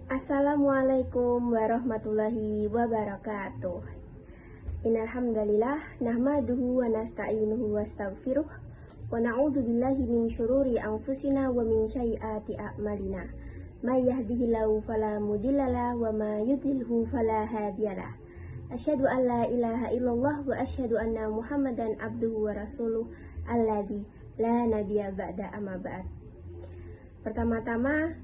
Assalamualaikum warahmatullahi wabarakatuh. Innal hamdalillah nahmaduhu wa nasta'inuhu wa astaghfiruh wa na'udzu billahi min syururi anfusina wa min sayyiati a'malina. May yahdihillahu fala mudhillalah wa may yudhlilhu fala hadiyalah. Asyhadu an la ilaha illallah wa asyhadu anna Muhammadan abduhu wa rasuluh alladzi la nabiyya ba'da amma ba'd. Pertama-tama,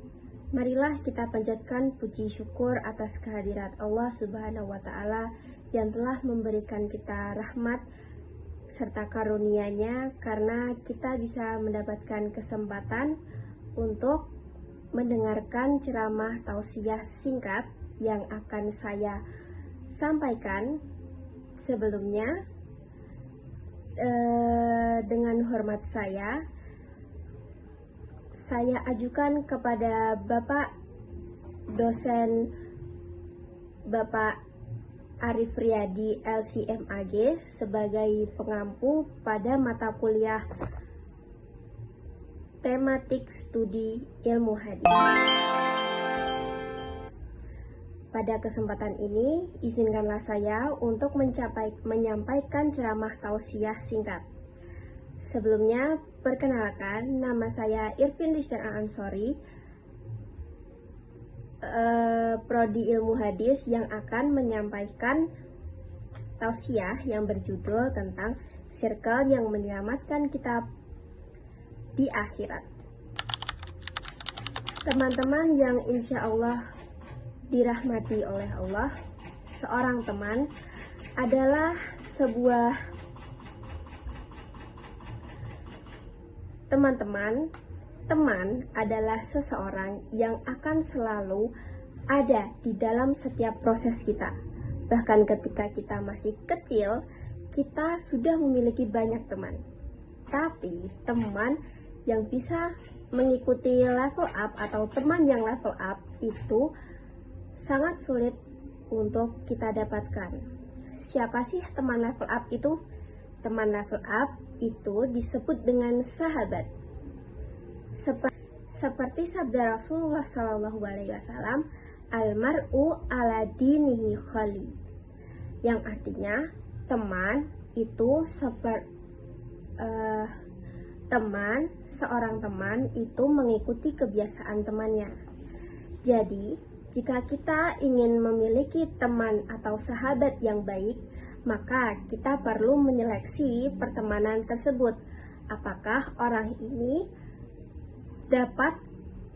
marilah kita panjatkan puji syukur atas kehadirat Allah Subhanahu wa Ta'ala yang telah memberikan kita rahmat serta karunia-Nya, karena kita bisa mendapatkan kesempatan untuk mendengarkan ceramah tausiah singkat yang akan saya sampaikan. Sebelumnya, dengan hormat saya ajukan kepada Bapak dosen Bapak Arif Riyadi LCMAG sebagai pengampu pada mata kuliah tematik studi ilmu hadis. Pada kesempatan ini, izinkanlah saya untuk menyampaikan ceramah tausiah singkat. Sebelumnya, perkenalkan, nama saya Irfin Rizdan Ansori, Prodi Ilmu Hadis, yang akan menyampaikan tausiah yang berjudul tentang circle yang menyelamatkan kita di akhirat. Teman-teman yang insya Allah dirahmati oleh Allah, seorang teman adalah Teman adalah seseorang yang akan selalu ada di dalam setiap proses kita. Bahkan ketika kita masih kecil, kita sudah memiliki banyak teman. Tapi teman yang bisa mengikuti level up atau teman yang level up itu sangat sulit untuk kita dapatkan. Siapa sih teman level up itu? Teman level up itu disebut dengan sahabat. Seperti sabda Rasulullah SAW, almar'u ala dinihi khali, yang artinya teman itu seorang teman itu mengikuti kebiasaan temannya. Jadi, jika kita ingin memiliki teman atau sahabat yang baik, maka kita perlu menyeleksi pertemanan tersebut. Apakah orang ini dapat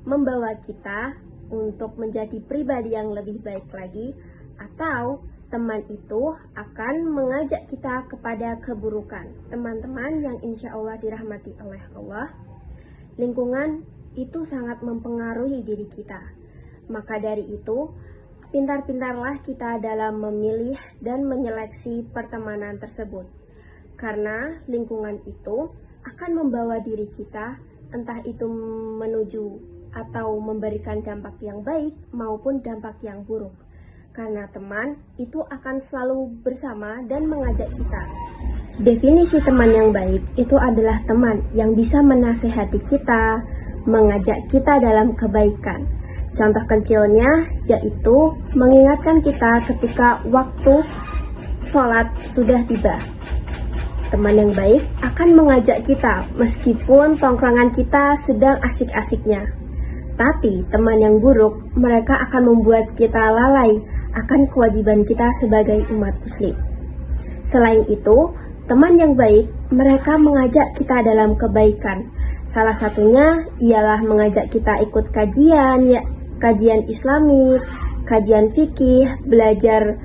membawa kita untuk menjadi pribadi yang lebih baik lagi, atau teman itu akan mengajak kita kepada keburukan. Teman-teman yang insya Allah dirahmati oleh Allah, lingkungan itu sangat mempengaruhi diri kita. Maka dari itu, pintar-pintarlah kita dalam memilih dan menyeleksi pertemanan tersebut, karena lingkungan itu akan membawa diri kita, entah itu menuju atau memberikan dampak yang baik maupun dampak yang buruk. Karena teman itu akan selalu bersama dan mengajak kita. Definisi teman yang baik itu adalah teman yang bisa menasehati kita, mengajak kita dalam kebaikan. Contoh kecilnya yaitu mengingatkan kita ketika waktu sholat sudah tiba. Teman yang baik akan mengajak kita meskipun tongkrongan kita sedang asik-asiknya. Tapi teman yang buruk, mereka akan membuat kita lalai akan kewajiban kita sebagai umat muslim. Selain itu, teman yang baik, mereka mengajak kita dalam kebaikan. Salah satunya ialah mengajak kita ikut kajian Islamik, kajian fikih, belajar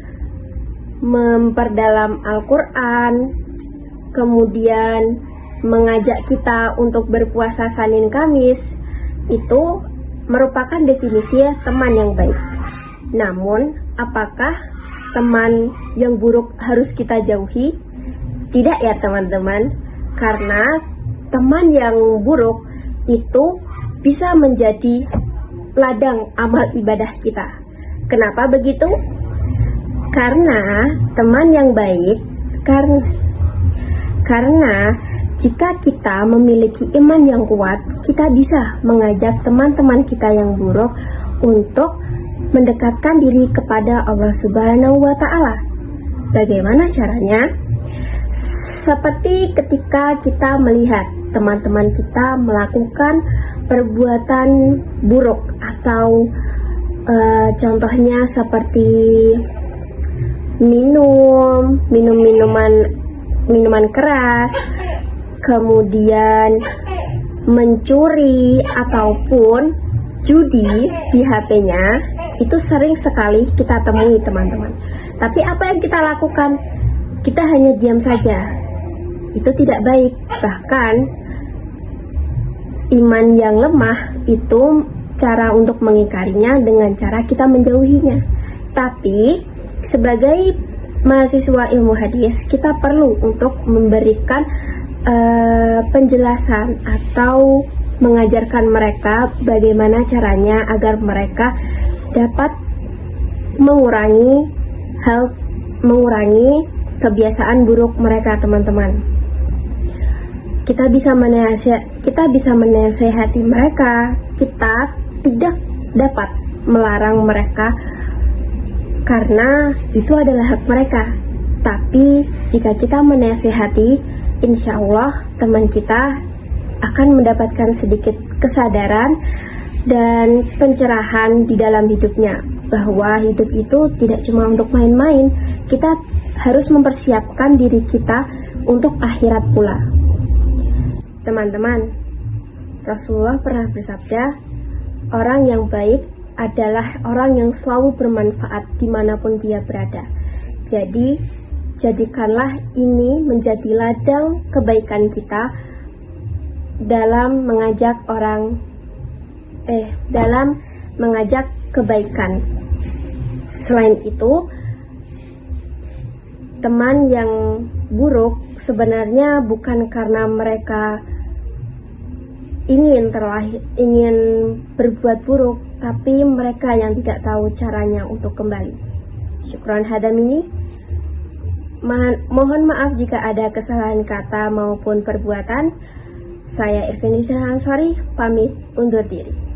memperdalam Al-Quran, kemudian mengajak kita untuk berpuasa Senin Kamis. Itu merupakan definisi teman yang baik. Namun, apakah teman yang buruk harus kita jauhi? Tidak ya teman-teman, karena teman yang buruk itu bisa menjadi ladang amal ibadah kita. Kenapa begitu? Karena teman yang baik, karena jika kita memiliki iman yang kuat, kita bisa mengajak teman-teman kita yang buruk untuk mendekatkan diri kepada Allah Subhanahu wa Ta'ala. Bagaimana caranya? Seperti ketika kita melihat teman-teman kita melakukan perbuatan buruk atau contohnya seperti minuman keras, kemudian mencuri ataupun judi di HP-nya, itu sering sekali kita temui teman-teman. Tapi apa yang kita lakukan? Kita hanya diam saja. Itu tidak baik. Bahkan iman yang lemah itu cara untuk mengingkarinya dengan cara kita menjauhinya. Tapi sebagai mahasiswa ilmu hadis, kita perlu untuk memberikan penjelasan atau mengajarkan mereka bagaimana caranya agar mereka dapat mengurangi kebiasaan buruk mereka, teman-teman. Kita bisa menasehati mereka. Kita tidak dapat melarang mereka karena itu adalah hak mereka. Tapi jika kita menasehati, insya Allah teman kita akan mendapatkan sedikit kesadaran dan pencerahan di dalam hidupnya, bahwa hidup itu tidak cuma untuk main-main. Kita harus mempersiapkan diri kita untuk akhirat pula. Teman-teman, Rasulullah pernah bersabda, orang yang baik adalah orang yang selalu bermanfaat dimanapun dia berada. Jadi, jadikanlah ini menjadi ladang kebaikan kita dalam mengajak kebaikan. Selain itu, teman yang buruk sebenarnya bukan karena mereka ingin berbuat buruk, tapi mereka yang tidak tahu caranya untuk kembali. Syukran hadamini. Mohon maaf jika ada kesalahan kata maupun perbuatan. Saya Irvin Ansari, pamit undur diri.